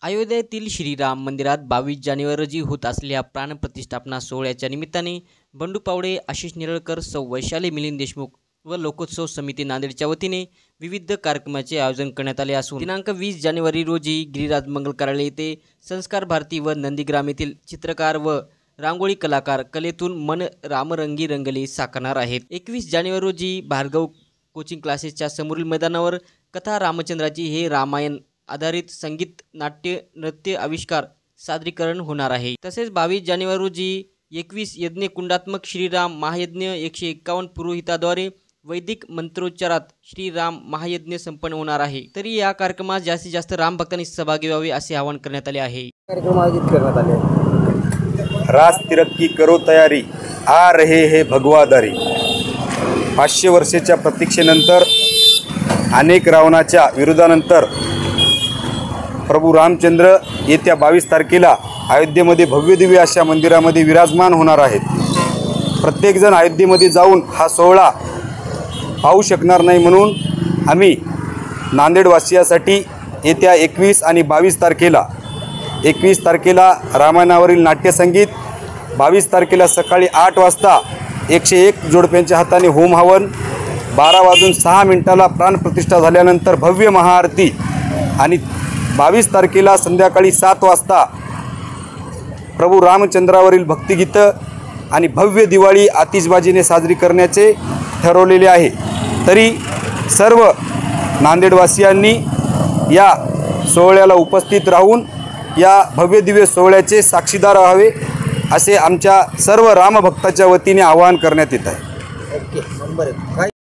अयोध्येतील श्रीराम मंदिरात 22 जानेवारी रोजी होत असलेल्या प्राणप्रतिष्ठापना सोहळ्याच्या निमित्ताने बंडू पावडे, आशिष निरळकर, सौ वैशाली मिलिंद देशमुख व लोकोत्सव समिती नांदेडच्या वतीने विविध कार्यक्रमाचे आयोजन करण्यात आले असून दिनांक 20 जानेवारी रोजी गिरिराज मंगल कार्यालय येथे संस्कार भारती व नंदीग्राम येथील चित्रकार व रांगोळी कलाकार कलेतून मन रामरंगी रंगले साकारणार आहेत। 21 जानेवारी रोजी भार्गव कोचिंग क्लासेसच्या समोरील मैदानावर कथा रामचंद्राची हे रामायण आधारित संगीत, नाट्य, नृत्य आविष्कार सादरीकरण होणार आहे। तसेच 22 जानेवारी रोजी 21 यज्ञ कुंडात्मक श्रीराम महायज्ञ 151 पुरोहिताद्वारे वैदिक मंत्रोच्चारात श्रीराम महायज्ञ संपन्न होणार आहे। तरी या कार्यक्रमात जास्तीत जास्त राम भक्तांनी सहभागी व्हावे असे आवाहन करण्यात आले आहे। कार्यक्रम आयोजित करण्यात आले। रास तिरक्की करो तयारी, आ रहे हे भगवादारी। 500 वर्षाच्या प्रतीक्षेनंतर, अनेक रावणाच्या विरोधानंतर प्रभू रामचंद्र येत्या 22 तारखेला अयोध्येमध्ये भव्यदिव्य अशा मंदिरामध्ये विराजमान होणार आहेत। प्रत्येकजण अयोध्येमध्ये जाऊन हा सोहळा पाहू शकणार नाही, म्हणून आम्ही नांदेडवासियासाठी येत्या 21 आणि 22 तारखेला 21 तारखेला रामायणावरील नाट्यसंगीत, 22 तारखेला सकाळी 8 वाजता 101 जोडप्यांच्या हाताने होम हवन, 12 प्राणप्रतिष्ठा झाल्यानंतर भव्य महाआरती आणि 22 तारखेला संध्याकाळी 7 वाजता प्रभू रामचंद्रावरील भक्तिगीतं आणि भव्य दिवाळी आतिषबाजीने साजरी करण्याचे ठरवलेले आहे। तरी सर्व नांदेडवासियांनी या सोहळ्याला उपस्थित राहून या भव्यदिव्य सोहळ्याचे साक्षीदार व्हावे असे आमच्या सर्व रामभक्ताच्या वतीने आवाहन करण्यात येत आहे। Okay, number 1